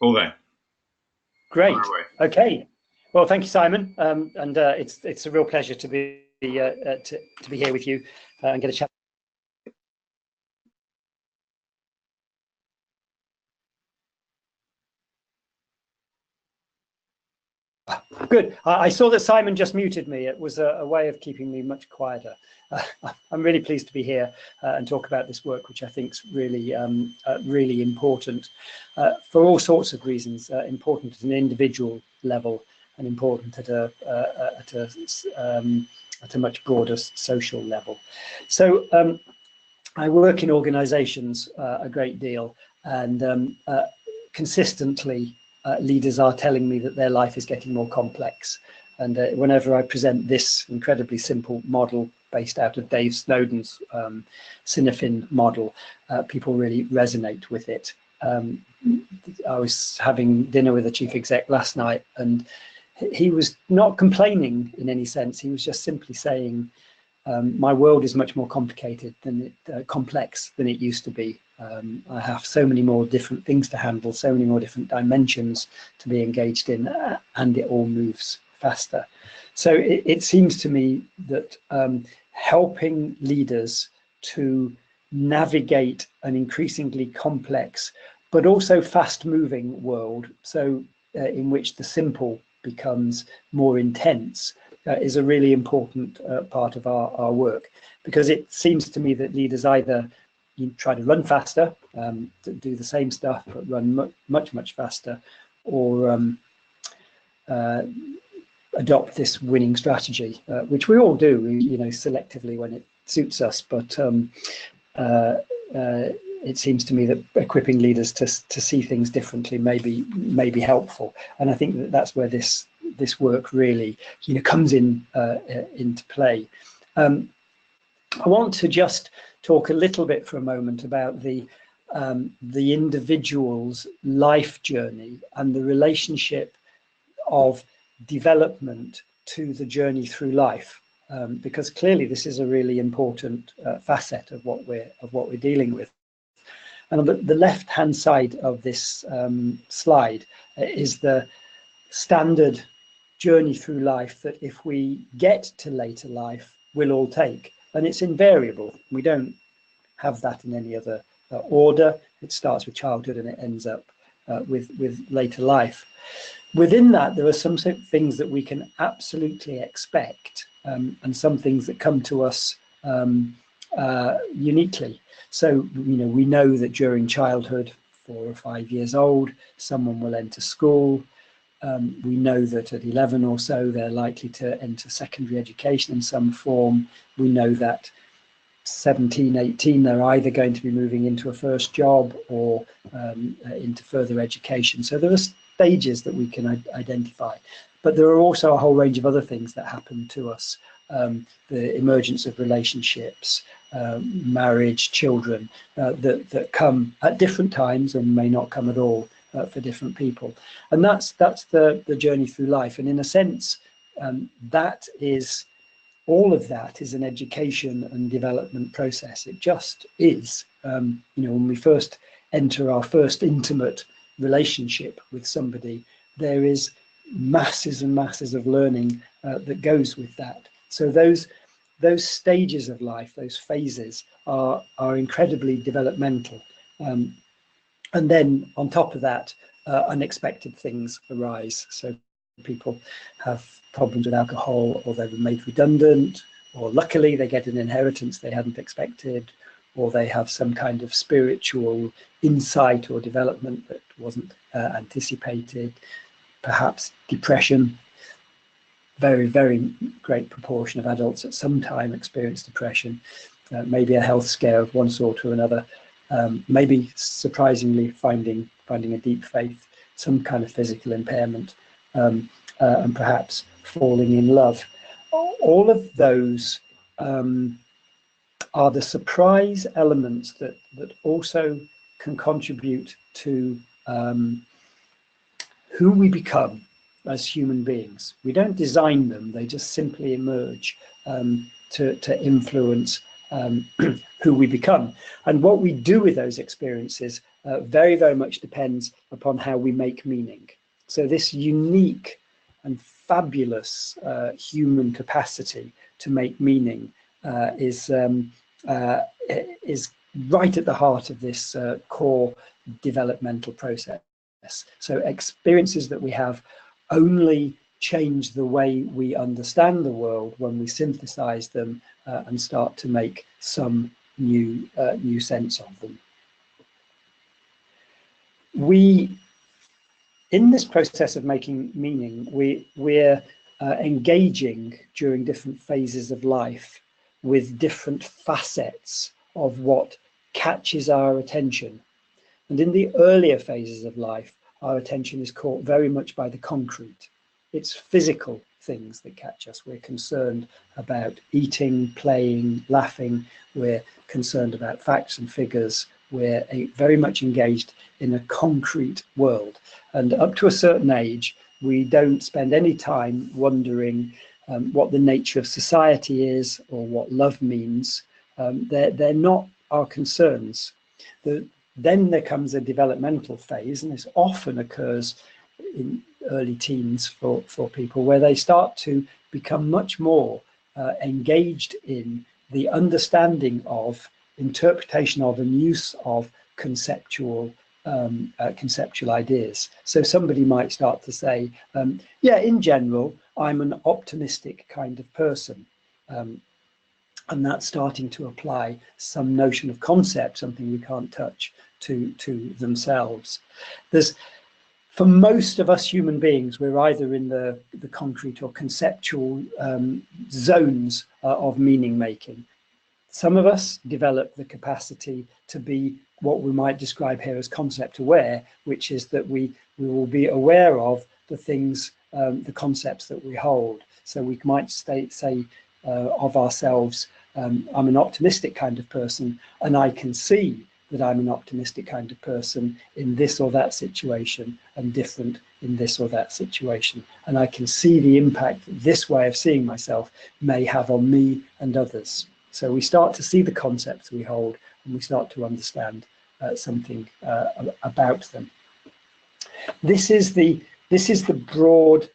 All there. Great. Okay. Well, thank you, Simon. And it's a real pleasure to be here with you and get a chat. Good. I saw that Simon just muted me. It was a way of keeping me much quieter. I'm really pleased to be here and talk about this work, which I think is really, really important for all sorts of reasons. Important at an individual level and important at a much broader social level. So I work in organisations a great deal, and consistently leaders are telling me that their life is getting more complex. And whenever I present this incredibly simple model based out of Dave Snowden's Cinefin model, people really resonate with it. I was having dinner with the chief exec last night, and he was not complaining in any sense. He was just simply saying, my world is much more complicated than complex than it used to be. I have so many more different things to handle, so many more different dimensions to be engaged in, and it all moves faster. So it seems to me that helping leaders to navigate an increasingly complex but also fast-moving world, so in which the simple becomes more intense, is a really important part of our work, because it seems to me that leaders either you try to run faster, do the same stuff but run much faster, or adopt this winning strategy, which we all do, selectively when it suits us. But it seems to me that equipping leaders to see things differently may be helpful, and I think that that's where this work really comes into play. I want to just talk a little bit for a moment about the individual's life journey and the relationship of development to the journey through life, because clearly this is a really important facet of what we're dealing with. And on the left-hand side of this slide is the standard journey through life that, if we get to later life, we'll all take. And it's invariable. We don't have that in any other order. It starts with childhood and it ends up with later life. Within that, there are some things that we can absolutely expect, and some things that come to us uniquely. So, we know that during childhood, 4 or 5 years old, someone will enter school. We know that at 11 or so, they're likely to enter secondary education in some form. We know that 17, 18, they're either going to be moving into a first job or into further education. So there are stages that we can identify. But there are also a whole range of other things that happen to us. The emergence of relationships, marriage, children, that come at different times and may not come at all for different people. And that's the journey through life. And in a sense, all of that is an education and development process. It just is. When we first enter our first intimate relationship with somebody, there is masses and masses of learning that goes with that. So those stages of life, those phases, are incredibly developmental. And then on top of that, unexpected things arise. So people have problems with alcohol, or they've been made redundant, or luckily they get an inheritance they hadn't expected, or they have some kind of spiritual insight or development that wasn't anticipated, perhaps depression. Very, very great proportion of adults at some time experience depression, maybe a health scare of one sort or another, maybe surprisingly finding a deep faith, some kind of physical impairment, and perhaps falling in love. All of those are the surprise elements that also can contribute to who we become as human beings. We don't design them, they just simply emerge to influence who we become. And what we do with those experiences very, very much depends upon how we make meaning. So this unique and fabulous human capacity to make meaning is right at the heart of this core developmental process. So experiences that we have only change the way we understand the world when we synthesize them and start to make some new sense of them. In this process of making meaning, we're engaging during different phases of life with different facets of what catches our attention. And in the earlier phases of life, our attention is caught very much by the concrete. It's physical things that catch us. We're concerned about eating, playing, laughing. We're concerned about facts and figures. We're very much engaged in a concrete world. And up to a certain age, we don't spend any time wondering what the nature of society is or what love means. They're not our concerns. Then there comes a developmental phase, and this often occurs in early teens for people, where they start to become much more engaged in the understanding of, interpretation of, and use of conceptual ideas. So somebody might start to say, yeah, in general, I'm an optimistic kind of person. And that's starting to apply some notion of concept, something we can't touch, to themselves. For most of us human beings, we're either in the concrete or conceptual zones of meaning making. Some of us develop the capacity to be what we might describe here as concept aware, which is that we will be aware of the things, the concepts that we hold. So we might say of ourselves, I'm an optimistic kind of person, and I can see that I'm an optimistic kind of person in this or that situation and different in this or that situation. And I can see the impact that this way of seeing myself may have on me and others. So we start to see the concepts we hold, and we start to understand something about them. This is the broad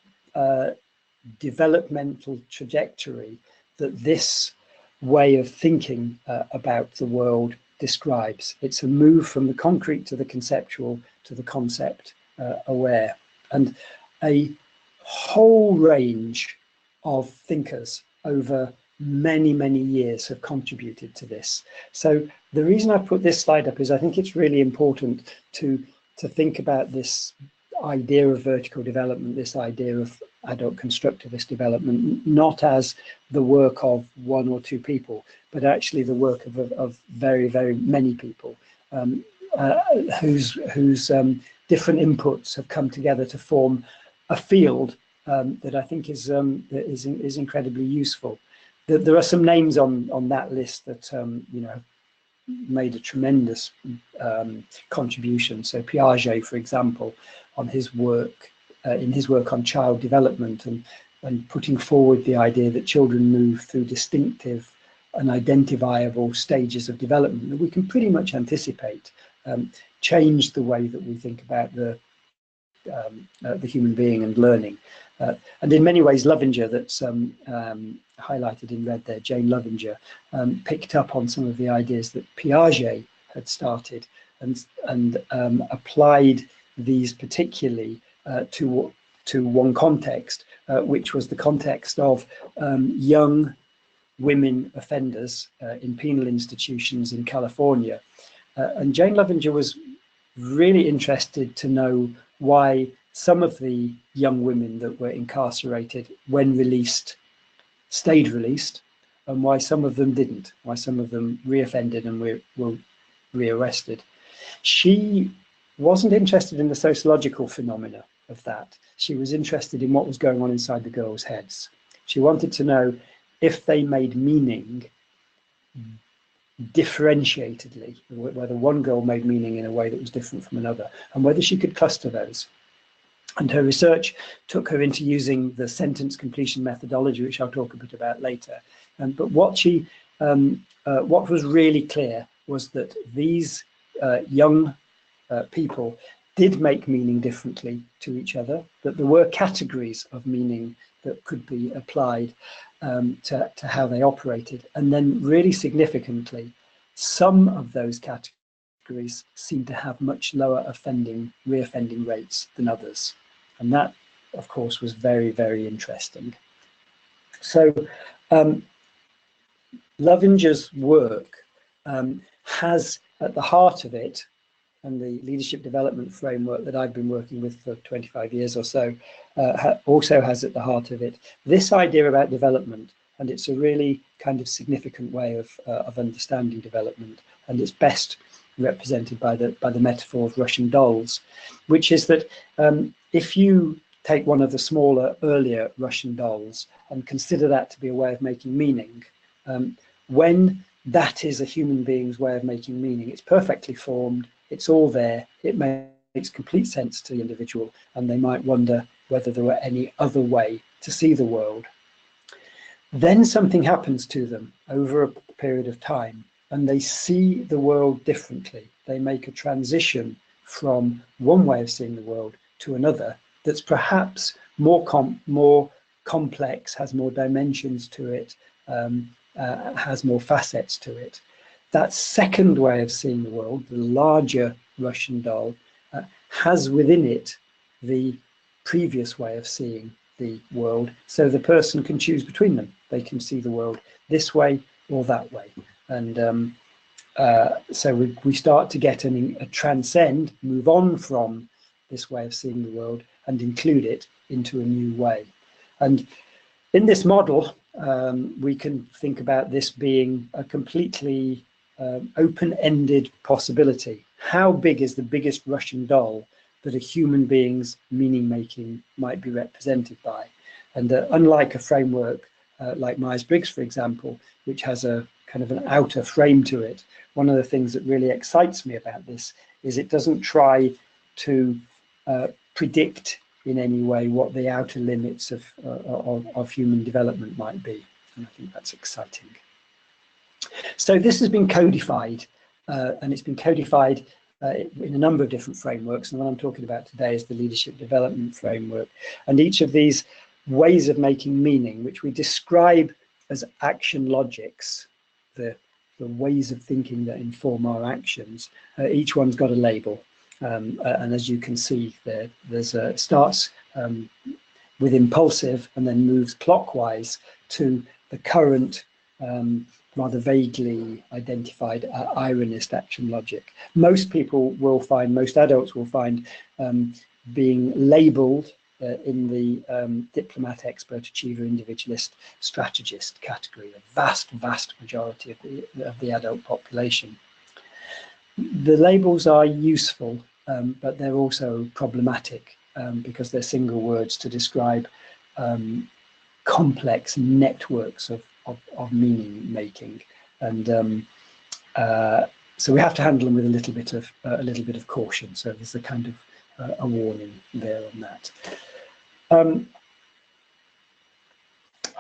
developmental trajectory that this way of thinking about the world describes. It's a move from the concrete to the conceptual to the concept aware. And a whole range of thinkers over many, many years have contributed to this. So the reason I put this slide up is I think it's really important to think about this idea of vertical development, this idea of adult constructivist development, not as the work of one or two people, but actually the work of very, very many people whose different inputs have come together to form a field that I think is incredibly useful. There are some names on that list that made a tremendous contribution. So Piaget, for example, on his work in his work on child development and putting forward the idea that children move through distinctive and identifiable stages of development that we can pretty much anticipate, change the way that we think about the human being and learning. And in many ways, Lovinger, that's highlighted in red there, Jane Lovinger, picked up on some of the ideas that Piaget had started and applied these particularly to one context, which was the context of young women offenders in penal institutions in California. And Jane Lovinger was really interested to know why some of the young women that were incarcerated, when released, stayed released, and why some of them didn't, why some of them reoffended and were rearrested. She wasn't interested in the sociological phenomena of that. She was interested in what was going on inside the girls' heads. She wanted to know if they made meaning differentiatedly, whether one girl made meaning in a way that was different from another, and whether she could cluster those. And her research took her into using the sentence completion methodology, which I'll talk a bit about later. But what she what was really clear was that these young people did make meaning differently to each other, that there were categories of meaning that could be applied to how they operated. And then really significantly, some of those categories seem to have much lower reoffending rates than others. And that, of course, was very, very interesting. So Lovinger's work has at the heart of it, and the leadership development framework that I've been working with for 25 years or so also has at the heart of it this idea about development. And it's a really kind of significant way of understanding development, and it's best represented by the metaphor of Russian dolls, which is that if you take one of the smaller, earlier Russian dolls and consider that to be a way of making meaning, when that is a human being's way of making meaning, it's perfectly formed, it's all there, it makes complete sense to the individual, and they might wonder whether there were any other way to see the world. Then something happens to them over a period of time, and they see the world differently. They make a transition from one way of seeing the world to another that's perhaps more complex, has more dimensions to it, has more facets to it. That second way of seeing the world, the larger Russian doll, has within it the previous way of seeing the world, so the person can choose between them. They can see the world this way or that way. And so we start to get a transcend, move on from this way of seeing the world and include it into a new way. And in this model, we can think about this being a completely open-ended possibility. How big is the biggest Russian doll that a human being's meaning-making might be represented by? And unlike a framework like Myers-Briggs, for example, which has a kind of an outer frame to it, one of the things that really excites me about this is it doesn't try to predict in any way what the outer limits of human development might be. And I think that's exciting. So this has been codified, and it's been codified in a number of different frameworks. And what I'm talking about today is the leadership development framework. And each of these ways of making meaning, which we describe as action logics, the ways of thinking that inform our actions, each one's got a label. And as you can see, there's starts with impulsive and then moves clockwise to the current rather vaguely identified ironist action logic. Most people will find, most adults will find being labeled in the diplomat, expert, achiever, individualist, strategist category, a vast majority of the adult population. The labels are useful, but they're also problematic because they're single words to describe complex networks of meaning making, and so we have to handle them with a little bit of caution. So there's a kind of a warning there on that.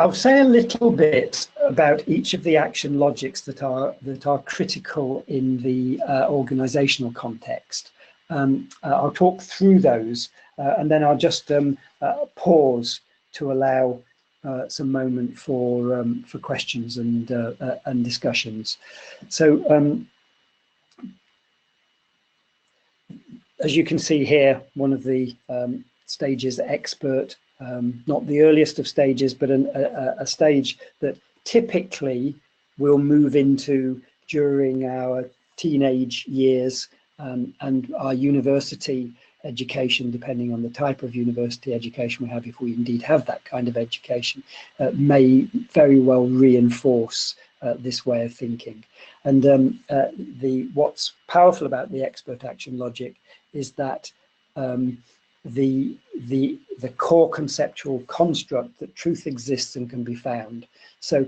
I'll say a little bit about each of the action logics that are critical in the organizational context. I'll talk through those, and then I'll just pause to allow some moment for questions and discussions. So as you can see here, one of the stages, expert, not the earliest of stages, but a stage that typically we'll move into during our teenage years and our university education, depending on the type of university education we have, if we indeed have that kind of education, may very well reinforce this way of thinking. And what's powerful about the expert action logic is that the core conceptual construct that truth exists and can be found. So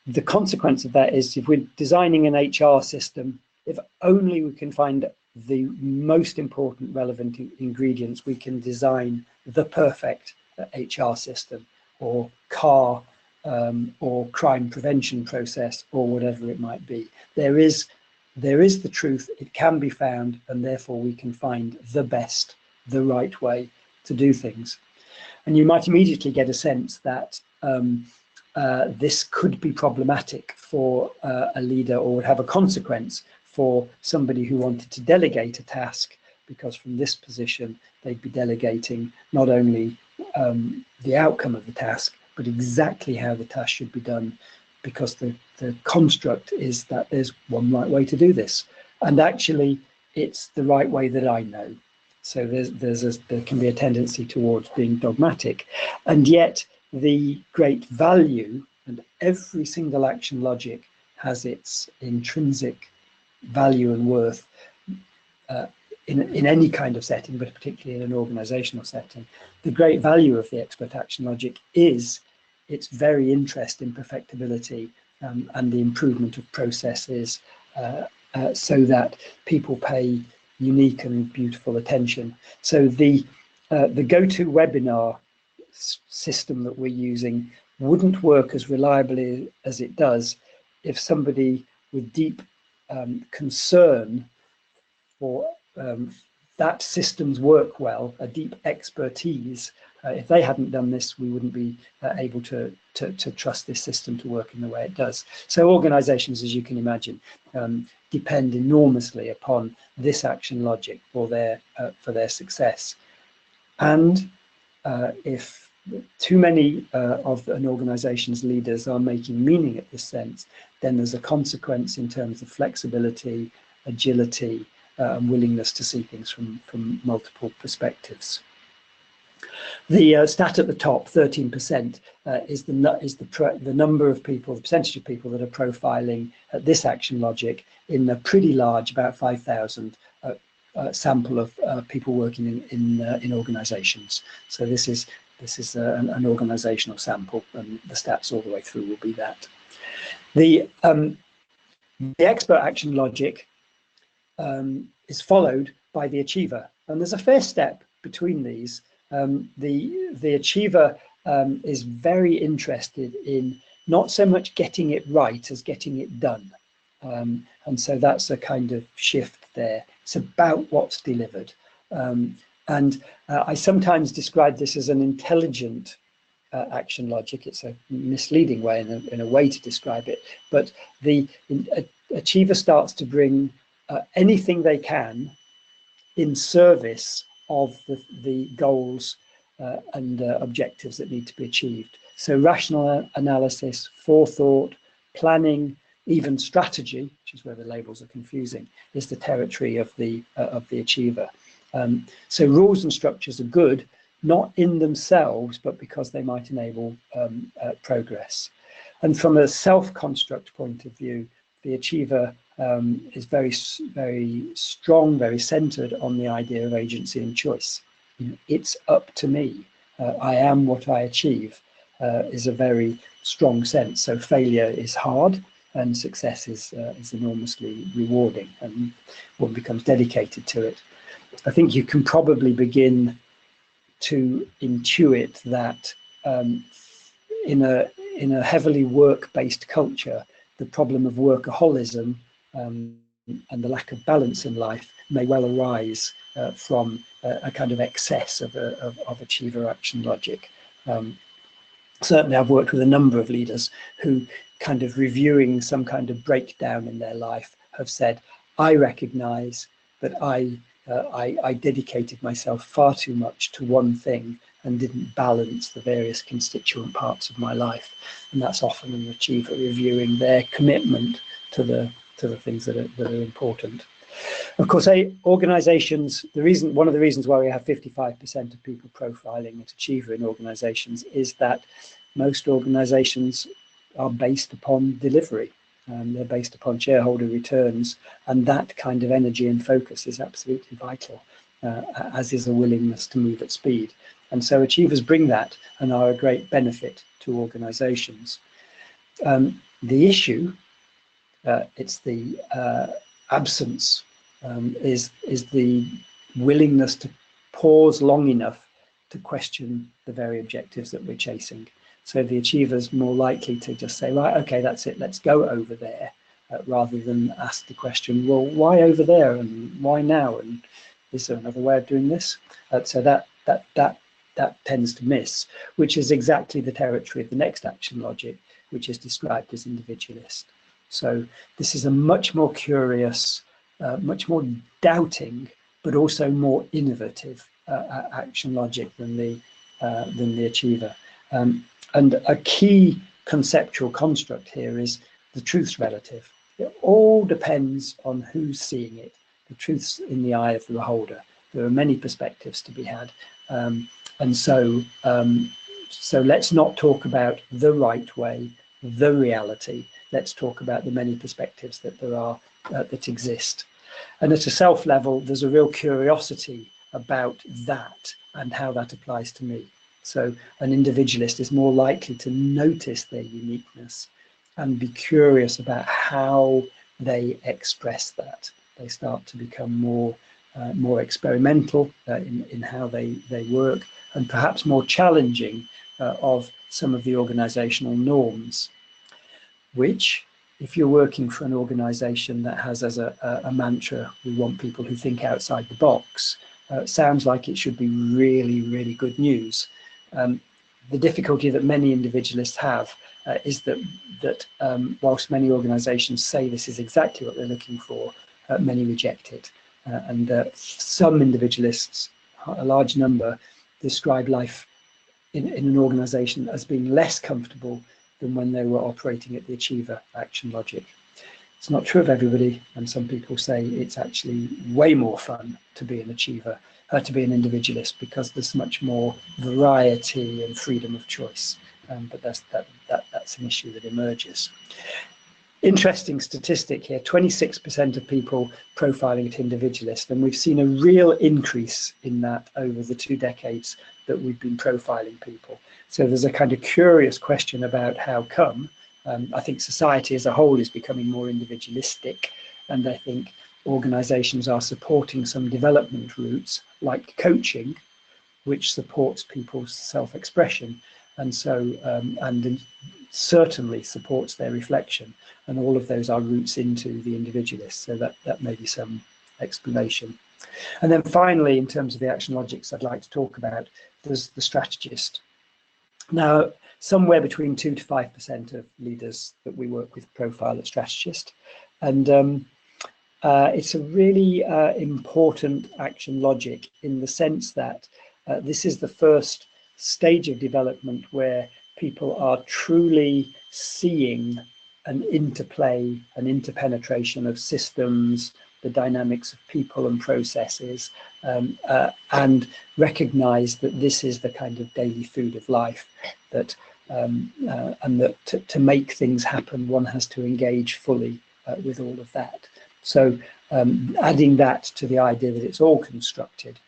the consequence of that is, if we're designing an HR system, if only we can find the most important relevant ingredients, we can design the perfect HR system or car or crime prevention process, or whatever it might be. There is the truth, it can be found, and therefore we can find the best, the right way to do things. And you might immediately get a sense that this could be problematic for a leader, or would have a consequence for somebody who wanted to delegate a task, because from this position they'd be delegating not only the outcome of the task, but exactly how the task should be done, because the construct is that there's one right way to do this, and actually it's the right way that I know. So there can be a tendency towards being dogmatic, and yet the great value, and every single action logic has its intrinsic value and worth in any kind of setting, but particularly in an organizational setting. The great value of the expert action logic is its very interest in perfectibility and the improvement of processes, so that people pay unique and beautiful attention. So the GoToWebinar system that we're using wouldn't work as reliably as it does if somebody with deep concern for that systems work well, a deep expertise. If they hadn't done this, we wouldn't be able to trust this system to work in the way it does. So organizations, as you can imagine, depend enormously upon this action logic for their success. And if too many of an organization's leaders are making meaning at this sense, then there's a consequence in terms of flexibility, agility, and willingness to see things from multiple perspectives. The stat at the top, 13%, is the number of people, the percentage of people that are profiling this action logic in a pretty large, about 5,000 sample of people working in organizations. So this is an organizational sample, and the stats all the way through will be that. The expert action logic is followed by the achiever, and there's a fair step between these. The achiever is very interested in not so much getting it right as getting it done, and so that's a kind of shift there. It's about what's delivered, and I sometimes describe this as an intelligent action logic. It's a misleading way in a way to describe it, but the achiever starts to bring anything they can in service of the goals and objectives that need to be achieved. So rational analysis, forethought, planning, even strategy, which is where the labels are confusing, is the territory of the achiever. So rules and structures are good, not in themselves, but because they might enable progress. And from a self-construct point of view, the achiever is very strong, very centered on the idea of agency and choice. It's up to me. I am what I achieve is a very strong sense. So failure is hard, and success is enormously rewarding, and one becomes dedicated to it. I think you can probably begin to intuit that in a heavily work-based culture, the problem of workaholism and the lack of balance in life may well arise from a kind of excess of achiever action logic. Certainly I've worked with a number of leaders who, kind of reviewing some kind of breakdown in their life, have said, I recognize that I dedicated myself far too much to one thing and didn't balance the various constituent parts of my life. And that's often an achiever reviewing their commitment to the things that are important. Of course, organizations, one of the reasons why we have 55% of people profiling as achiever in organizations is that most organizations are based upon delivery. They're based upon shareholder returns, and that kind of energy and focus is absolutely vital, as is a willingness to move at speed. And so achievers bring that and are a great benefit to organizations. The issue, it's the absence, is the willingness to pause long enough to question the very objectives that we're chasing. So the achiever's more likely to just say, right, okay, that's it, let's go over there, rather than ask the question, well, why over there and why now? And is there another way of doing this? So that tends to miss, which is exactly the territory of the next action logic, which is described as individualist. So this is a much more curious, much more doubting, but also more innovative action logic than the achiever. And a key conceptual construct here is the truth's relative. It all depends on who's seeing it. The truth's in the eye of the beholder. There are many perspectives to be had. And so let's not talk about the right way, the reality. Let's talk about the many perspectives that there are, that exist. And at a self level, there's a real curiosity about that and how that applies to me. So an individualist is more likely to notice their uniqueness and be curious about how they express that. They start to become more experimental in how they work, and perhaps more challenging of some of the organizational norms, which, if you're working for an organization that has as a mantra, we want people who think outside the box, sounds like it should be really, really good news. The difficulty that many individualists have is that whilst many organizations say this is exactly what they're looking for, many reject it. And some individualists, a large number, describe life in an organization as being less comfortable than when they were operating at the achiever action logic. It's not true of everybody, and some people say it's actually way more fun to be an achiever, to be an individualist, because there's much more variety and freedom of choice. But that's an issue that emerges. Interesting statistic here, 26% of people profiling at individualist, and we've seen a real increase in that over the 2 decades that we've been profiling people. So there's a kind of curious question about how come. I think society as a whole is becoming more individualistic, and I think organizations are supporting some development routes like coaching, which supports people's self-expression, and so and certainly supports their reflection, and all of those are routes into the individualist. So that may be some explanation. And then finally, in terms of the action logics I'd like to talk about, there's the strategist. Now, somewhere between 2 to 5% of leaders that we work with profile at strategist, and it's a really important action logic in the sense that this is the first stage of development where people are truly seeing an interplay, an interpenetration of systems, the dynamics of people and processes, and recognize that this is the kind of daily food of life, that and that to make things happen, one has to engage fully with all of that. So adding that to the idea that it's all constructed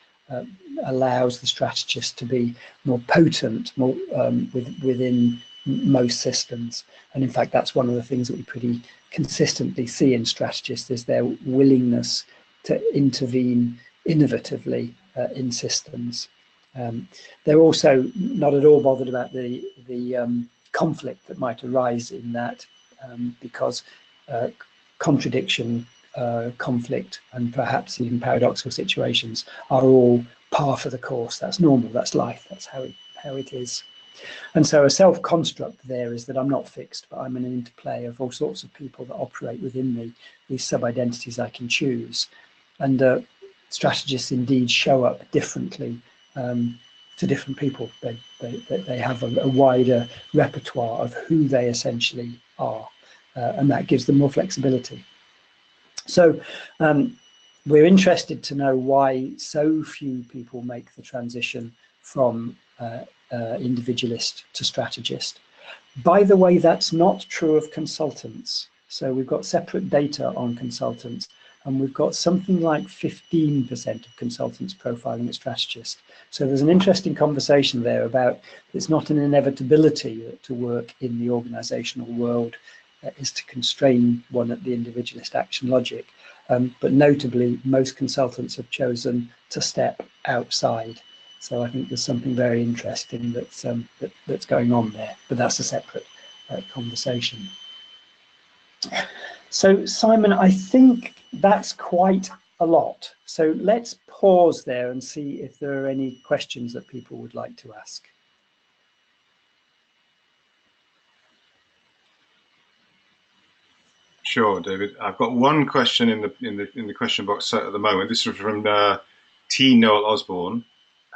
allows the strategist to be more potent, more within most systems. And in fact, that's one of the things that we pretty consistently see in strategists, is their willingness to intervene innovatively in systems. They're also not at all bothered about the conflict that might arise in that, because contradiction, conflict, and perhaps even paradoxical situations are all par for the course. That's normal, that's life, that's how it is. And so a self-construct there is that I'm not fixed, but I'm in an interplay of all sorts of people that operate within me, these sub-identities I can choose. And strategists indeed show up differently to different people. They have a wider repertoire of who they essentially are, and that gives them more flexibility. So we're interested to know why so few people make the transition from individualist to strategist. By the way, that's not true of consultants. So we've got separate data on consultants, and we've got something like 15% of consultants profiling as strategist. So there's an interesting conversation there about it's not an inevitability that to work in the organizational world is to constrain one at the individualist action logic. But notably, most consultants have chosen to step outside. So I think there's something very interesting that's going on there, but that's a separate conversation. So Simon, I think that's quite a lot. So let's pause there and see if there are any questions that people would like to ask. Sure, David. I've got one question in the question box at the moment. This is from T. Noel Osborne.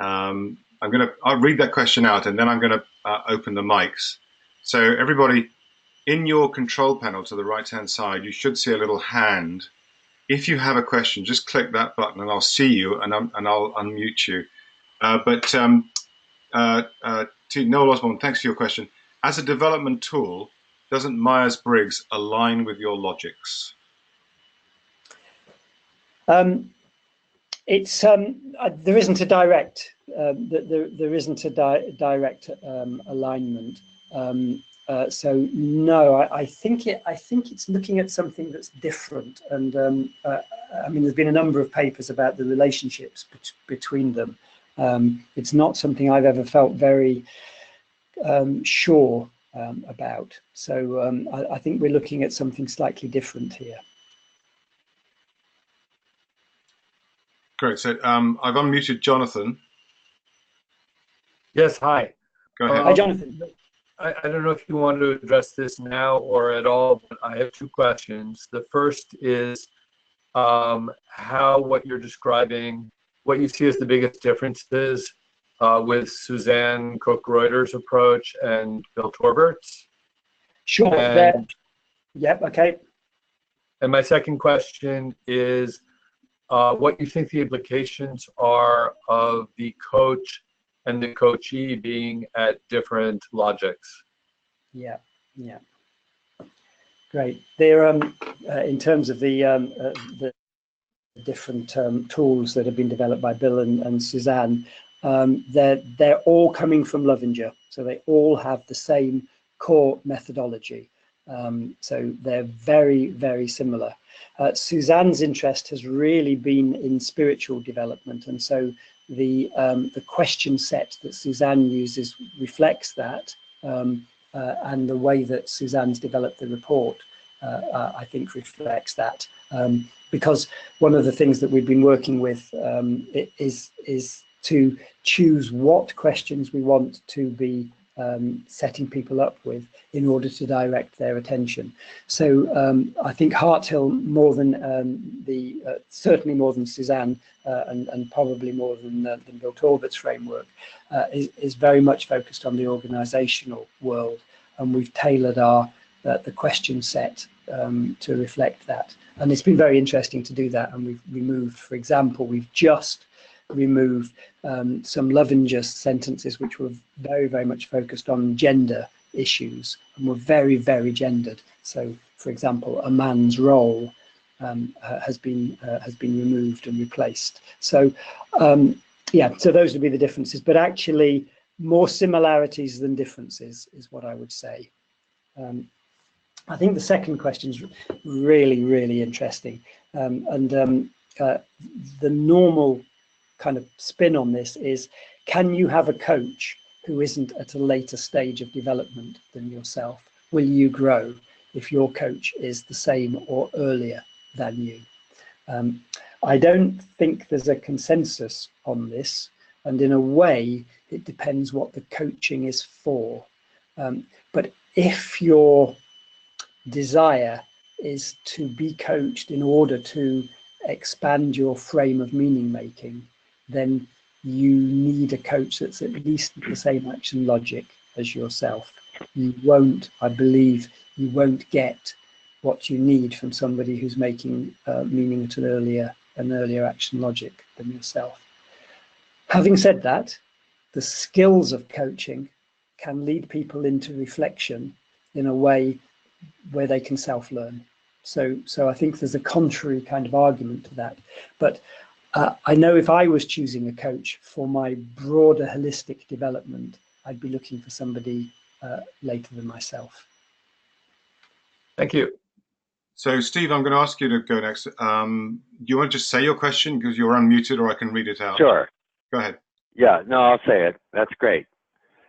I'll read that question out, and then I'm gonna open the mics. So everybody, in your control panel to the right-hand side, you should see a little hand. If you have a question, just click that button, and I'll see you, and I'll unmute you. T. Noel Osborne, thanks for your question. As a development tool, doesn't Myers-Briggs align with your logics? There isn't a direct direct alignment. So no, I think it's looking at something that's different. And I mean, there's been a number of papers about the relationships between them. It's not something I've ever felt very sure about. So I think we're looking at something slightly different here. Great. So I've unmuted Jonathan. Yes, hi. Go ahead. Hi, Jonathan. I don't know if you want to address this now or at all, but I have two questions. The first is how what you're describing, what you see as the biggest differences with Suzanne Cook-Reuter's approach and Bill Torbert's. Sure. Yep. Okay. And my second question is what you think the implications are of the coach and the coachee being at different logics. Yeah. Great. They're in terms of the different tools that have been developed by Bill and Suzanne. They're all coming from Lovinger, so they all have the same core methodology. So they're very, very similar. Suzanne's interest has really been in spiritual development, and so the question set that Suzanne uses reflects that, and the way that Suzanne's developed the report, I think, reflects that. Because one of the things that we've been working with is to choose what questions we want to be setting people up with in order to direct their attention. So I think Harthill, more than certainly more than Suzanne, and probably more than Bill Torbert's framework, is very much focused on the organizational world, and we've tailored our the question set to reflect that. And it's been very interesting to do that. And we've removed, for example, we've just removed some Lovinger sentences which were very, very much focused on gender issues and were very, very gendered. So, for example, a man's role has been removed and replaced. So, yeah, so those would be the differences. But actually, more similarities than differences is what I would say. I think the second question is really, really interesting. The normal kind of spin on this is, can you have a coach who isn't at a later stage of development than yourself? Will you grow if your coach is the same or earlier than you? I don't think there's a consensus on this, and in a way it depends what the coaching is for. But if your desire is to be coached in order to expand your frame of meaning making, then you need a coach that's at least the same action logic as yourself. You won't, I believe, you won't get what you need from somebody who's making meaning at an earlier action logic than yourself. Having said that, the skills of coaching can lead people into reflection in a way where they can self-learn. So I think there's a contrary kind of argument to that. But I know if I was choosing a coach for my broader holistic development, I'd be looking for somebody later than myself. Thank you. So, Steve, I'm going to ask you to go next. Do you want to just say your question because you're unmuted, or I can read it out? Sure. Go ahead. Yeah, no, I'll say it. That's great.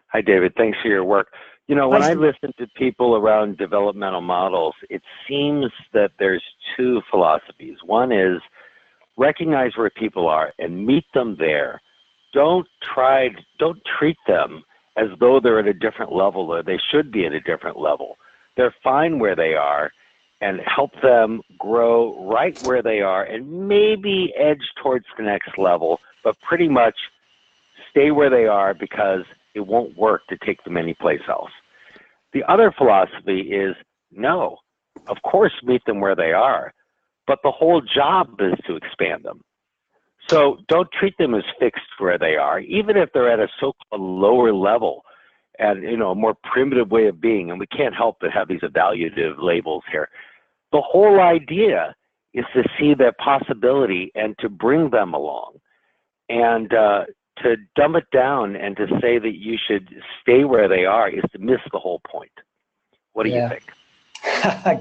Hi, David. Thanks for your work. You know, when I listen to people around developmental models, it seems that there's two philosophies. One is recognize where people are and meet them there. Don't treat them as though they're at a different level or they should be at a different level. They're fine where they are, and help them grow right where they are and maybe edge towards the next level, but pretty much stay where they are because it won't work to take them anyplace else. The other philosophy is no, of course, meet them where they are, but the whole job is to expand them. So don't treat them as fixed where they are, even if they're at a so-called lower level and, you know, a more primitive way of being. And we can't help but have these evaluative labels here. The whole idea is to see their possibility and to bring them along. And to dumb it down and to say that you should stay where they are is to miss the whole point. What do you think?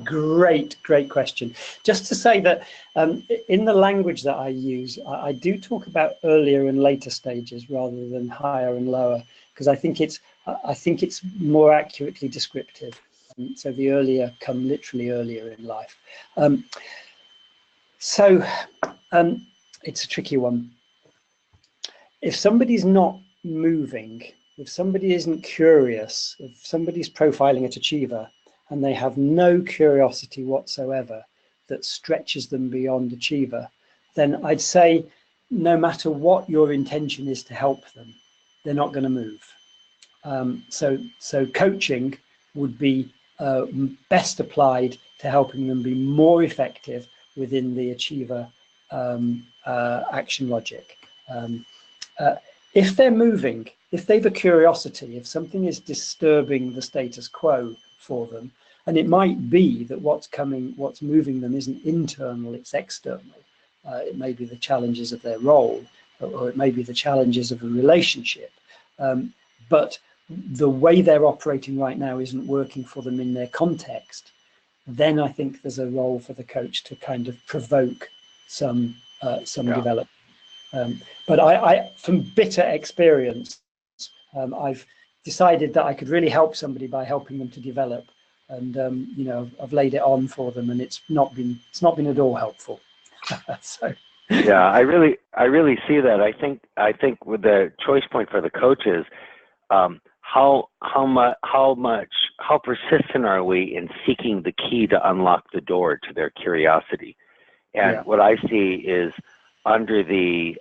Great question. Just to say that in the language that I use, I do talk about earlier and later stages rather than higher and lower, because I think it's more accurately descriptive. So the earlier come literally earlier in life. It's a tricky one. If somebody's not moving, if somebody isn't curious, if somebody's profiling at achiever and they have no curiosity whatsoever that stretches them beyond achiever, then I'd say no matter what your intention is to help them, they're not going to move. So coaching would be best applied to helping them be more effective within the achiever action logic. If they're moving, if they've a curiosity, if something is disturbing the status quo for them, and it might be that what's moving them isn't internal, it's external. It may be the challenges of their role, or it may be the challenges of a relationship. But the way they're operating right now isn't working for them in their context. Then I think there's a role for the coach to kind of provoke some development. But I, from bitter experience, I've decided that I could really help somebody by helping them to develop, and you know, I've laid it on for them, and it's not been at all helpful. So. Yeah, I really see that. I think with the choice point for the coaches, how persistent are we in seeking the key to unlock the door to their curiosity? And what I see is, under the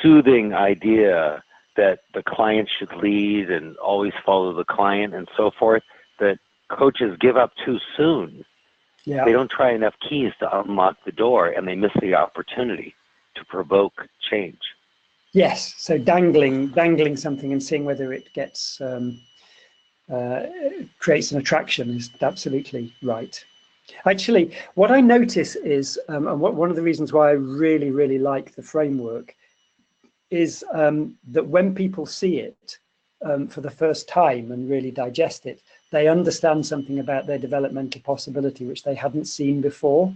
soothing idea that the client should lead and always follow the client and so forth, that coaches give up too soon. Yeah. They don't try enough keys to unlock the door, and they miss the opportunity to provoke change. Yes, so dangling something and seeing whether it gets creates an attraction is absolutely right. Actually, what I notice is, and one of the reasons why I really like the framework is that when people see it for the first time and really digest it, they understand something about their developmental possibility which they hadn't seen before.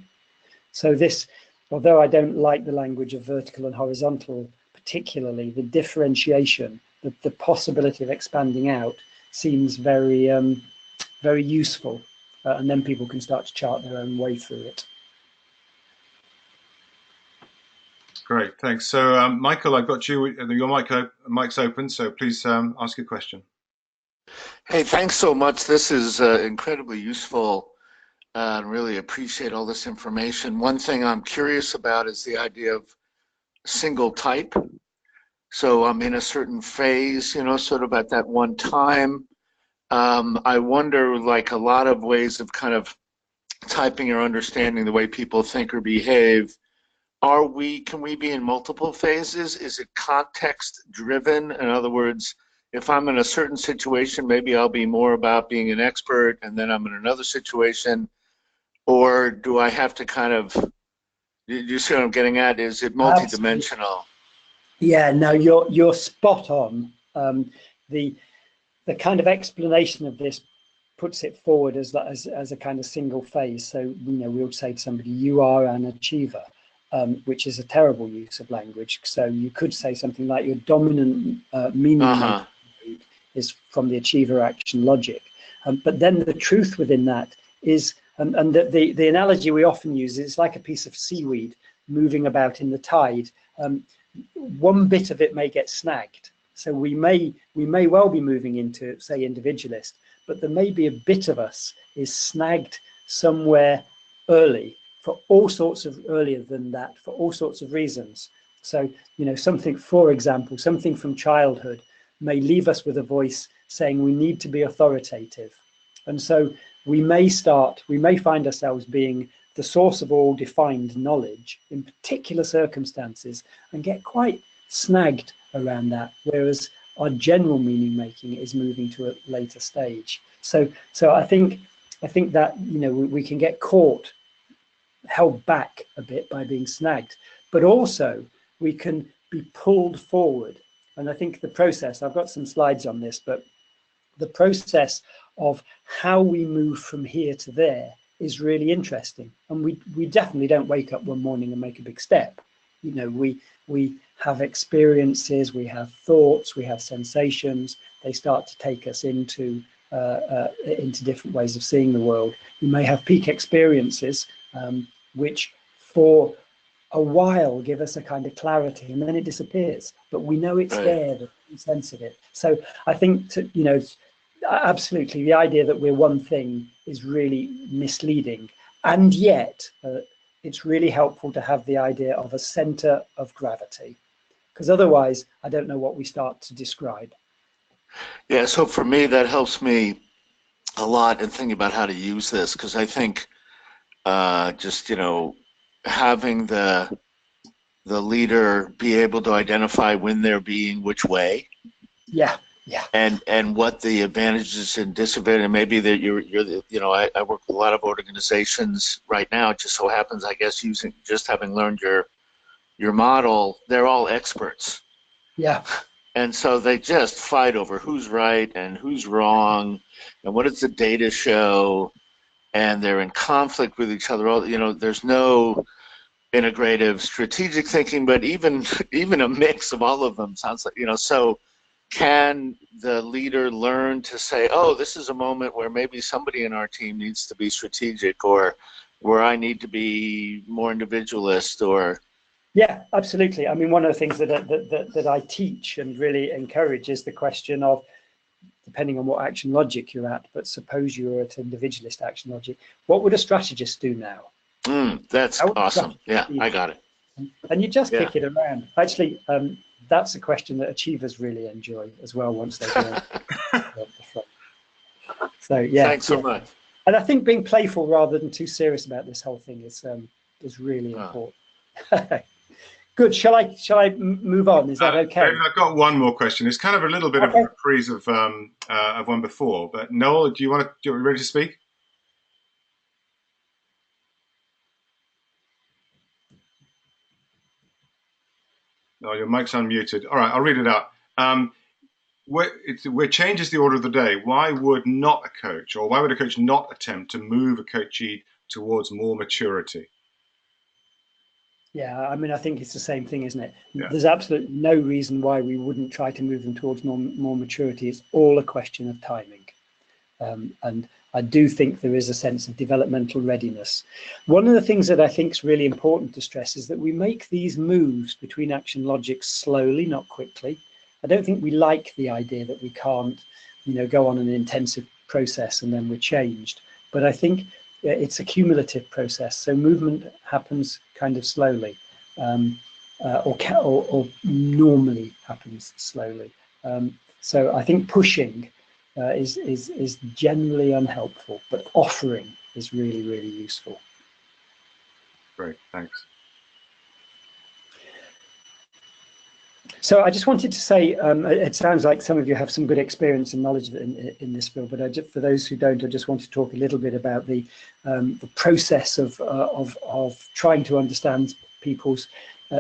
So this, although I don't like the language of vertical and horizontal particularly, the differentiation, the possibility of expanding out seems very useful. And then people can start to chart their own way through it. Great, thanks. So, Michael, I've got you. Your mic's open, so please ask your question. Hey, thanks so much. This is incredibly useful, and really appreciate all this information. One thing I'm curious about is the idea of single type. So I'm in a certain phase, you know, sort of at that one time. I wonder, like a lot of ways of kind of typing or understanding the way people think or behave, can we be in multiple phases? Is it context driven? In other words, if I'm in a certain situation, maybe I'll be more about being an expert, and then I'm in another situation, or do I have to kind of, you see what I'm getting at? Is it multidimensional? Yeah, no, you're spot on. The kind of explanation of this puts it forward as a kind of single phase. So, you know, we would say to somebody, you are an achiever. which is a terrible use of language. So you could say something like your dominant meaning is from the achiever action logic. But then the truth within that is, and the analogy we often use is like a piece of seaweed moving about in the tide. One bit of it may get snagged. So we may well be moving into, say, individualist, but there may be a bit of us is snagged somewhere early for all sorts of earlier than that for all sorts of reasons. So, you know, something, for example, something from childhood may leave us with a voice saying we need to be authoritative. And so we may find ourselves being the source of all defined knowledge in particular circumstances and get quite snagged around that, whereas our general meaning making is moving to a later stage. So I think that, you know, we can get caught, held back a bit by being snagged, but also we can be pulled forward. And I think the process, I've got some slides on this, but the process of how we move from here to there is really interesting. And we definitely don't wake up one morning and make a big step. You know, we have experiences, we have thoughts, we have sensations. They start to take us into different ways of seeing the world. You may have peak experiences, which for a while give us a kind of clarity, and then it disappears. But we know it's there, we sense of it. So I think, you know, absolutely, the idea that we're one thing is really misleading, and yet it's really helpful to have the idea of a center of gravity, because otherwise I don't know what we start to describe. Yeah, so for me, that helps me a lot in thinking about how to use this, because I think just, you know, having the leader be able to identify when they're being which way. Yeah. And what the advantages and disadvantages, and maybe that you're the, you know, I work with a lot of organizations right now. It just so happens, I guess, having learned your model, they're all experts. Yeah. And so they just fight over who's right and who's wrong, and what does the data show, and they're in conflict with each other. You know, there's no integrative strategic thinking, but even a mix of all of them sounds like, you know, so can the leader learn to say, oh, this is a moment where maybe somebody in our team needs to be strategic, or where I need to be more individualist, or... Yeah, absolutely. I mean, one of the things that I teach and really encourage is the question of, depending on what action logic you're at, but suppose you're at individualist action logic, what would a strategist do now? That's awesome. Yeah, I got it. And you just kick it around. Actually, that's a question that achievers really enjoy as well once they go at the front. So yeah. Thanks so much. And I think being playful rather than too serious about this whole thing is really important. Good. Shall I move on? Is that okay? David, I've got one more question. It's kind of a little bit of a reprise of one before. But Noel, are you ready to speak? No, your mic's unmuted. All right, I'll read it out. Where change is the order of the day, why would a coach not attempt to move a coachee towards more maturity? Yeah, I mean, I think it's the same thing, isn't it? Yeah. There's absolutely no reason why we wouldn't try to move them towards more maturity. It's all a question of timing. And I do think there is a sense of developmental readiness. One of the things that I think is really important to stress is that we make these moves between action logics slowly, not quickly. I don't think we like the idea that we can't, you know, go on an intensive process and then we're changed. But I think it's a cumulative process. So movement happens kind of slowly, or normally happens slowly. So I think pushing is generally unhelpful, but offering is really, really useful. Great, thanks. So I just wanted to say, it sounds like some of you have some good experience and knowledge in this field, but for those who don't, I just want to talk a little bit about the process of trying to understand people's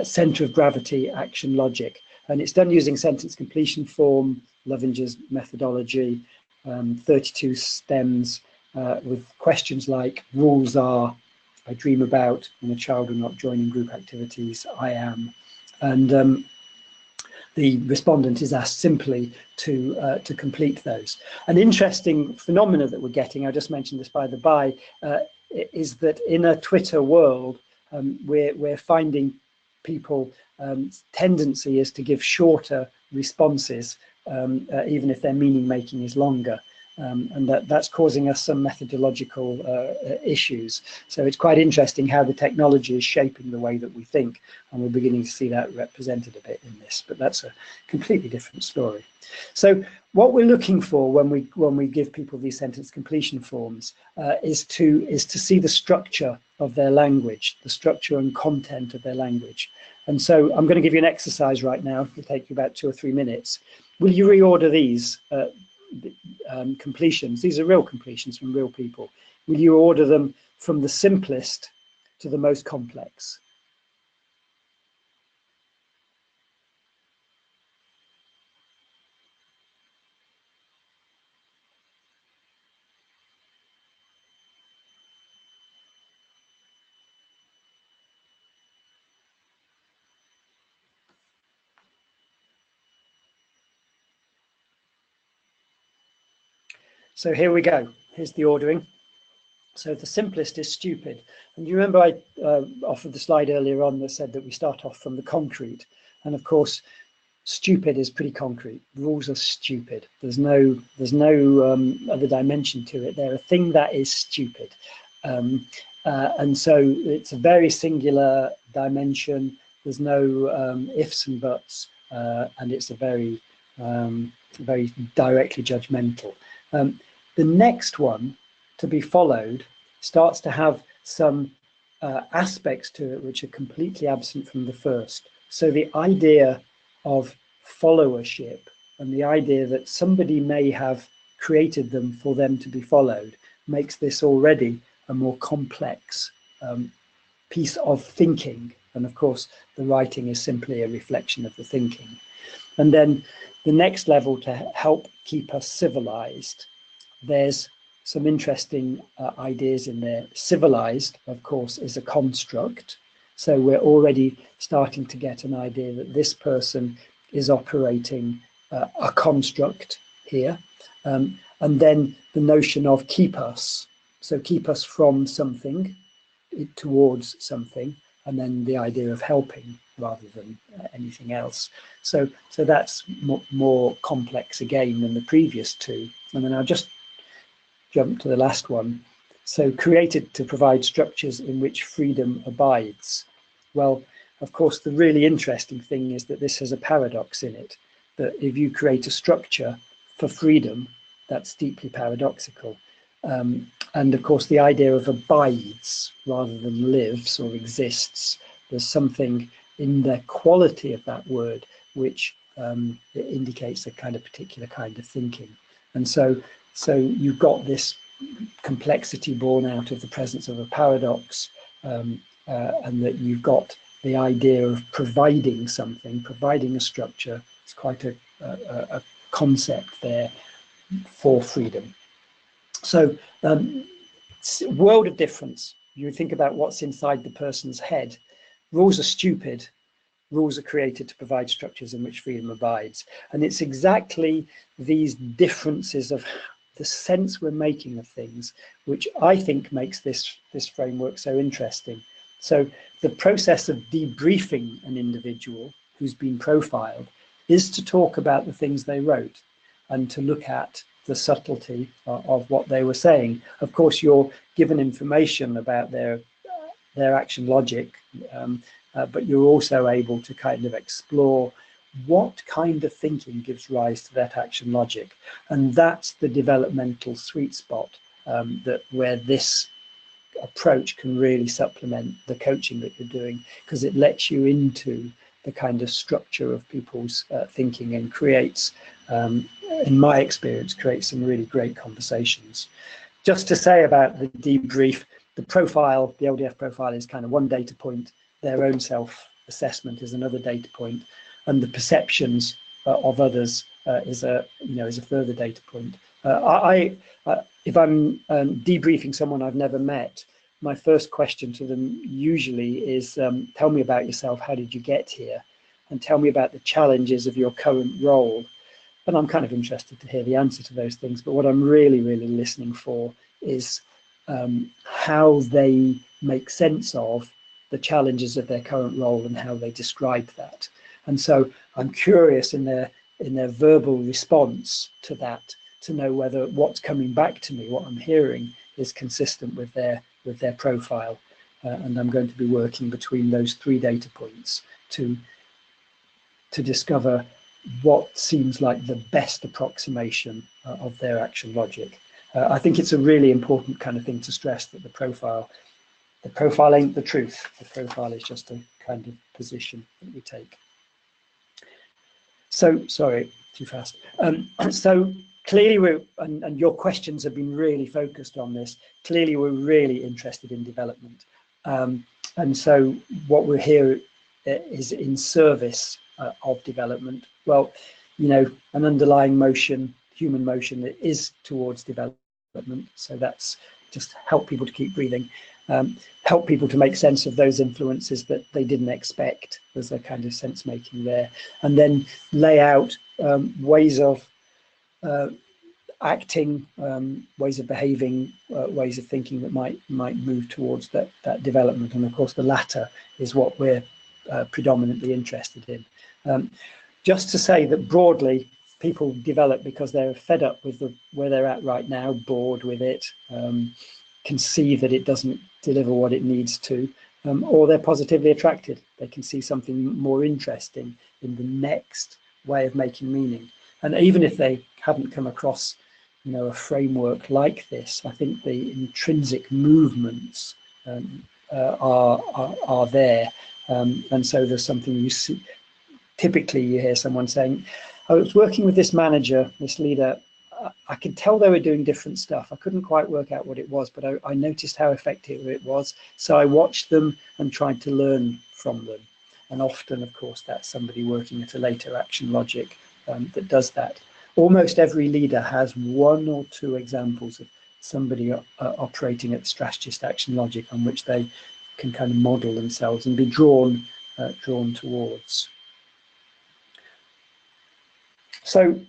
center of gravity action logic. And it's done using sentence completion form, Lovinger's methodology, 32 stems with questions like rules are, I dream about when a child will not join in group activities. I am. And the respondent is asked simply to complete those. An interesting phenomena that we're getting, I just mentioned this by the by, is that in a Twitter world, we're finding people tendency is to give shorter responses, even if their meaning making is longer. And that's causing us some methodological issues. So it's quite interesting how the technology is shaping the way that we think, and we're beginning to see that represented a bit in this, but that's a completely different story. So what we're looking for when we give people these sentence completion forms is to see the structure of their language, the structure and content of their language. And so I'm going to give you an exercise right now. It'll take you about 2 or 3 minutes. Will you reorder these completions? These are real completions from real people. Will you order them from the simplest to the most complex? So here we go. Here's the ordering. So the simplest is stupid. And you remember I offered the slide earlier on that said that we start off from the concrete. And of course, stupid is pretty concrete. Rules are stupid. There's no other dimension to it. They're a thing that is stupid. And so it's a very singular dimension. There's no ifs and buts. And it's a very directly judgmental. The next one to be followed starts to have some aspects to it which are completely absent from the first. So the idea of followership and the idea that somebody may have created them for them to be followed makes this already a more complex piece of thinking. And of course, the writing is simply a reflection of the thinking. And then the next level to help keep us civilized, there's some interesting ideas in there. Civilized, of course, is a construct. So we're already starting to get an idea that this person is operating a construct here. And then the notion of keep us. So keep us from something towards something. And then the idea of helping rather than anything else. So that's more complex again than the previous two. And then I'll just jump to the last one. So created to provide structures in which freedom abides. Well, of course, the really interesting thing is that this has a paradox in it, that if you create a structure for freedom, that's deeply paradoxical. And of course, the idea of abides rather than lives or exists, there's something in the quality of that word which indicates a kind of particular kind of thinking. And so you've got this complexity born out of the presence of a paradox, and that you've got the idea of providing something, providing a structure. It's quite a concept there for freedom. So world of difference. You think about what's inside the person's head. Rules are stupid. Rules are created to provide structures in which freedom abides. And it's exactly these differences of the sense we're making of things, which I think makes this framework so interesting. So the process of debriefing an individual who's been profiled is to talk about the things they wrote and to look at the subtlety of what they were saying. Of course, you're given information about their action logic, but you're also able to kind of explore what kind of thinking gives rise to that action logic. And that's the developmental sweet spot where this approach can really supplement the coaching that you're doing, because it lets you into the kind of structure of people's thinking and creates, in my experience, creates some really great conversations. Just to say about the debrief, the profile, the LDF profile is kind of one data point, their own self-assessment is another data point, and the perceptions of others is a further data point. If I'm debriefing someone I've never met, my first question to them usually is, tell me about yourself. How did you get here? And tell me about the challenges of your current role. And I'm kind of interested to hear the answer to those things. But what I'm really, really listening for is how they make sense of the challenges of their current role and how they describe that. And so I'm curious in their verbal response to that, to know whether what's coming back to me, what I'm hearing, is consistent with their profile. And I'm going to be working between those 3 data points to discover what seems like the best approximation of their action logic. I think it's a really important kind of thing to stress, that the profile ain't the truth. The profile is just a kind of position that we take. So, sorry, too fast. So clearly and your questions have been really focused on this. Clearly we're really interested in development. And so what we're here is in service of development. Well, you know, an underlying motion, human motion, that is towards development. So that's just help people to keep breathing, help people to make sense of those influences that they didn't expect. There's a kind of sense making there, and then lay out ways of acting, ways of behaving, ways of thinking that might move towards that development. And of course, the latter is what we're predominantly interested in. Just to say that broadly, people develop because they're fed up with where they're at right now, bored with it, can see that it doesn't deliver what it needs to, or they're positively attracted. They can see something more interesting in the next way of making meaning. And even if they haven't come across, you know, a framework like this, I think the intrinsic movements are there. And so there's something you see. Typically, you hear someone saying, I was working with this manager, this leader. I could tell they were doing different stuff. I couldn't quite work out what it was, but I noticed how effective it was. So I watched them and tried to learn from them. And often, of course, that's somebody working at a later action logic that does that. Almost every leader has 1 or 2 examples of somebody operating at strategist action logic on which they can kind of model themselves and be drawn towards. So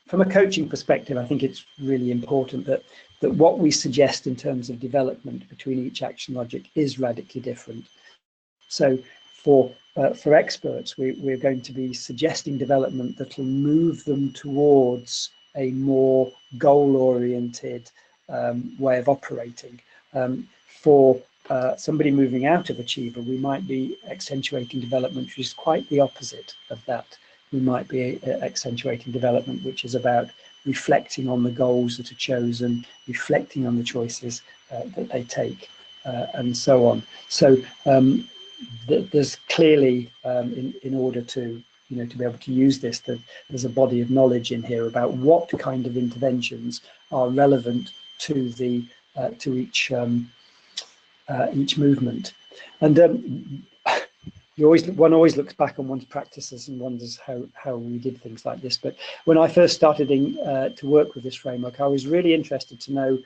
from a coaching perspective, I think it's really important that what we suggest in terms of development between each action logic is radically different. So for experts, we're going to be suggesting development that will move them towards a more goal-oriented way of operating. For somebody moving out of achiever, we might be accentuating development which is quite the opposite of that. We might be accentuating development which is about reflecting on the goals that are chosen, reflecting on the choices that they take, and so on. So there's clearly, in order to to be able to use this, there's a body of knowledge in here about what kind of interventions are relevant to the to each movement. And one always looks back on one's practices and wonders how we did things like this. But when I first started to work with this framework, I was really interested to know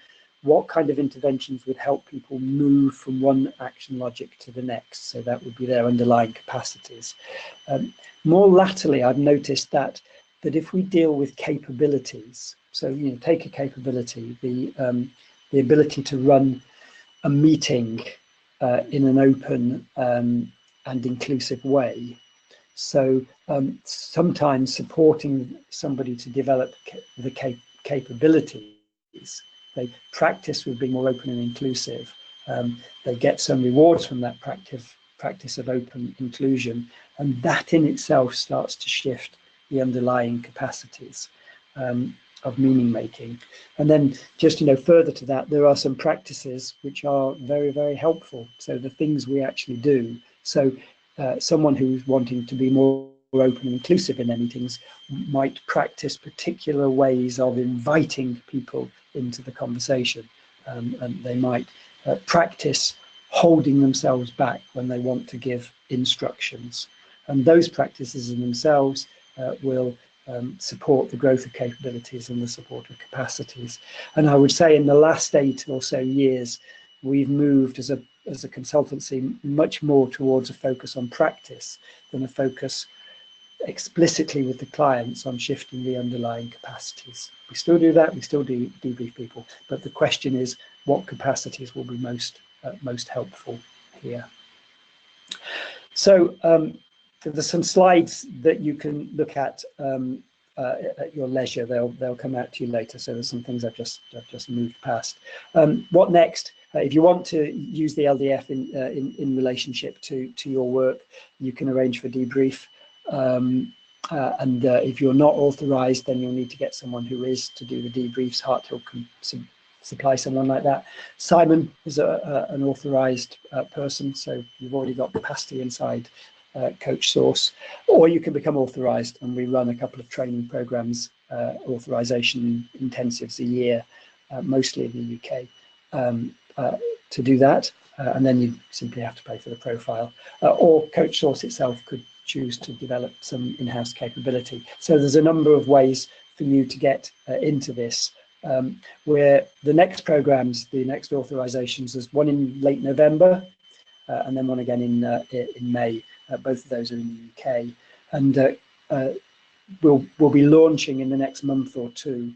what kind of interventions would help people move from one action logic to the next. So that would be their underlying capacities. More latterly, I've noticed that if we deal with capabilities, so take a capability, the ability to run a meeting in an open and inclusive way. So sometimes supporting somebody to develop the capabilities, they practice with being more open and inclusive. They get some rewards from that practice of open inclusion, and that in itself starts to shift the underlying capacities of meaning making. And then just further to that, there are some practices which are very, very helpful. So the things we actually do. So someone who's wanting to be more open and inclusive in their meetings might practice particular ways of inviting people into the conversation, and they might practice holding themselves back when they want to give instructions. And those practices in themselves will support the growth of capabilities and the support of capacities. And I would say in the last 8 or so years, we've moved as a consultancy much more towards a focus on practice than a focus explicitly with the clients on shifting the underlying capacities. We still do that, we still do debrief people, but the question is what capacities will be most helpful here. So there's some slides that you can look at your leisure. They'll come out to you later. So there's some things I've just moved past. What next? If you want to use the LDF in relationship to your work, you can arrange for debrief. And if you're not authorized, then you'll need to get someone who is to do the debriefs. Harthill can supply someone like that. Simon is an authorized person, so you've already got capacity inside CoachSource, or you can become authorized, and we run a couple of training programs, authorization intensives a year, mostly in the UK, to do that. And then you simply have to pay for the profile, or CoachSource itself could choose to develop some in-house capability. So there's a number of ways for you to get into this. Where the next programs, the next authorizations, there's one in late November, and then one again in May. Both of those are in the UK, and we'll be launching in the next month or two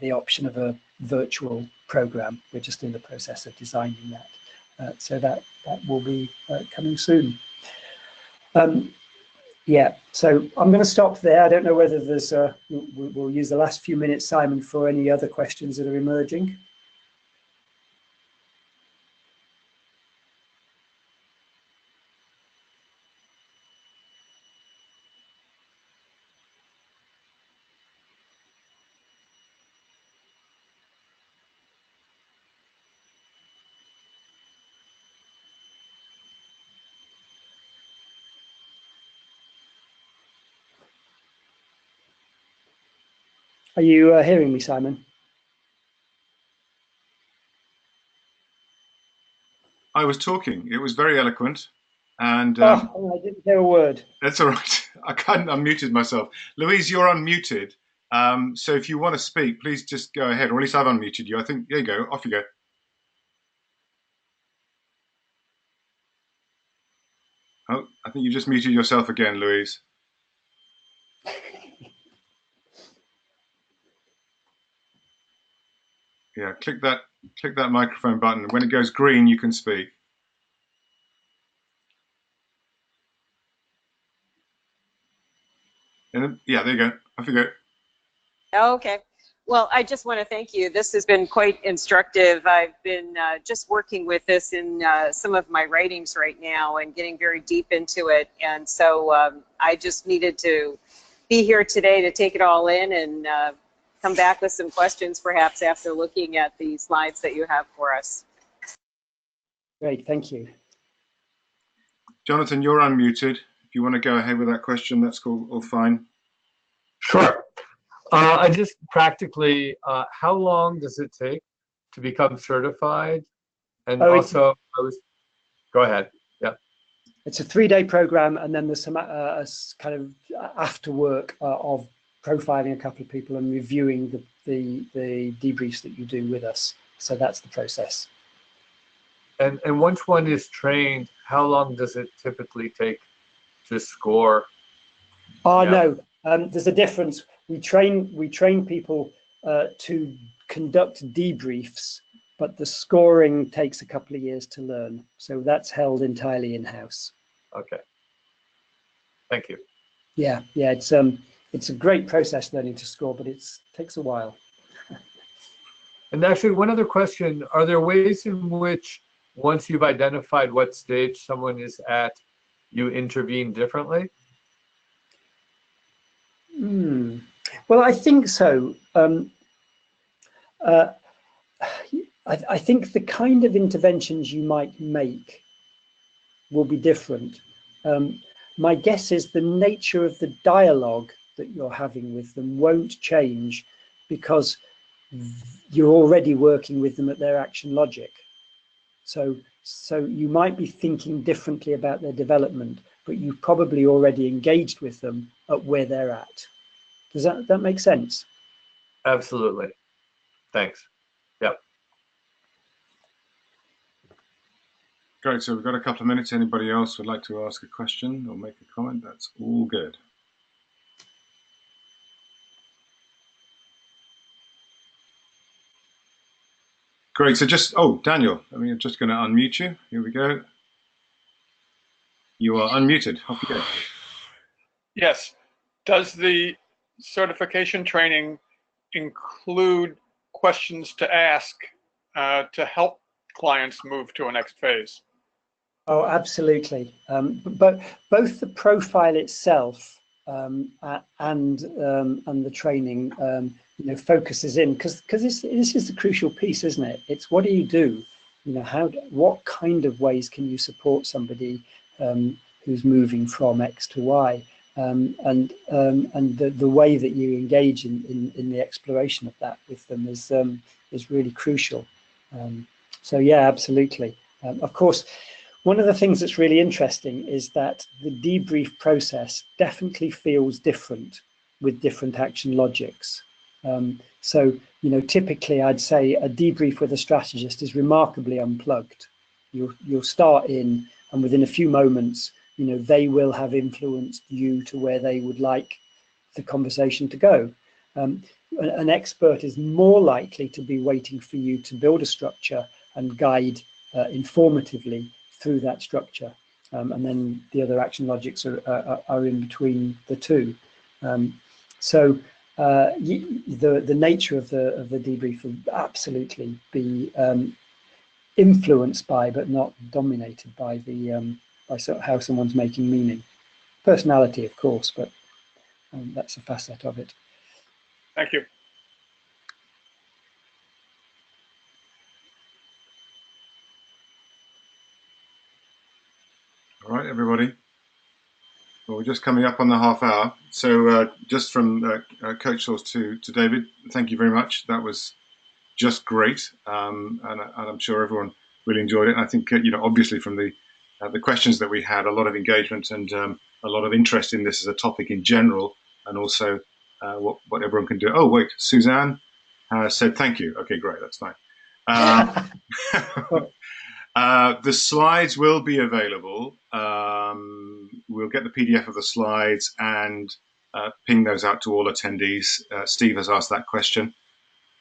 the option of a virtual program. We're just in the process of designing that, so that will be coming soon. Yeah, so I'm going to stop there. I don't know whether there's we'll use the last few minutes, Simon, for any other questions that are emerging. Are you hearing me, Simon? I was talking. It was very eloquent, and I didn't hear a word. that's all right. I hadn't unmuted myself. Louise, you're unmuted. So if you want to speak, please just go ahead, or at least I've unmuted you. I think, there you go, off you go. Oh, I think you just muted yourself again, Louise. Yeah, click that microphone button. When it goes green, you can speak. And then, yeah, there you go. Off you go. Okay. Well, I just want to thank you. This has been quite instructive. I've been just working with this in some of my writings right now and getting very deep into it. And so I just needed to be here today to take it all in and come back with some questions, perhaps after looking at the slides that you have for us. Great, thank you. Jonathan, you're unmuted. If you want to go ahead with that question, that's cool, all fine. Sure. I just practically, how long does it take to become certified? And also, go ahead. Yeah. It's a 3-day program, and then there's some kind of after work of profiling a couple of people and reviewing the debriefs that you do with us. So that's the process. And once one is trained, how long does it typically take to score? Oh, yeah. No, there's a difference. We train people to conduct debriefs, but the scoring takes a couple of years to learn. So that's held entirely in-house. Okay. Thank you. Yeah, it's a great process learning to score, but it takes a while. And actually, one other question: are there ways in which, once you've identified what stage someone is at, you intervene differently? Well, I think so. I think the kind of interventions you might make will be different. My guess is the nature of the dialogue that you're having with them won't change because you're already working with them at their action logic. So you might be thinking differently about their development, but you've probably already engaged with them at where they're at. Does that make sense? Absolutely. Thanks. Yep. great. So we've got a couple of minutes. Anybody else would like to ask a question or make a comment? That's all good. Great. So just, oh, Daniel, I'm just going to unmute you. Here we go. You are unmuted. Off you go. Yes. Does the certification training include questions to ask to help clients move to a next phase? Oh, absolutely. But both the profile itself and the training, focuses in because this is the crucial piece, isn't it? It's what do you do? What kind of ways can you support somebody who's moving from X to Y, and the way that you engage in the exploration of that with them is really crucial. So yeah, absolutely. Of course. One of the things that's really interesting is that the debrief process definitely feels different with different action logics. So, typically I'd say a debrief with a strategist is remarkably unplugged. You'll start in, and within a few moments, they will have influenced you to where they would like the conversation to go. An expert is more likely to be waiting for you to build a structure and guide informatively through that structure, and then the other action logics are in between the two. So the nature of the debrief will absolutely be influenced by, but not dominated by how someone's making meaning. Personality, of course, but that's a facet of it. Thank you. All right, everybody. Well, we're just coming up on the half hour. So just from CoachSource to David, thank you very much. That was just great, and I'm sure everyone really enjoyed it. And I think obviously from the questions that we had, a lot of engagement and a lot of interest in this as a topic in general, and also what everyone can do. Oh wait, Suzanne said thank you. Okay, great, that's fine. The slides will be available. We'll get the PDF of the slides and ping those out to all attendees. Steve has asked that question.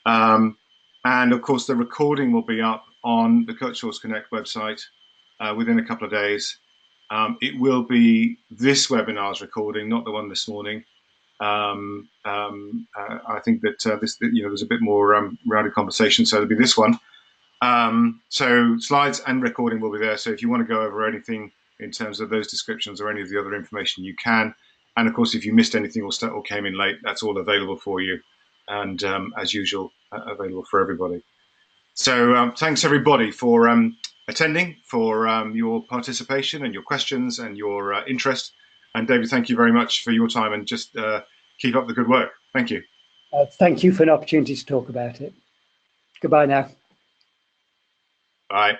And of course, the recording will be up on the CoachSource Connect website within a couple of days. It will be this webinar's recording, not the one this morning. I think that there's a bit more rounded conversation, so there'll be this one. So slides and recording will be there. So if you want to go over anything in terms of those descriptions or any of the other information, you can. And of course, if you missed anything or came in late, that's all available for you. And as usual, available for everybody. So thanks everybody for attending, for your participation and your questions and your interest. And David, thank you very much for your time, and just keep up the good work. Thank you. Thank you for an opportunity to talk about it. Goodbye now. Bye.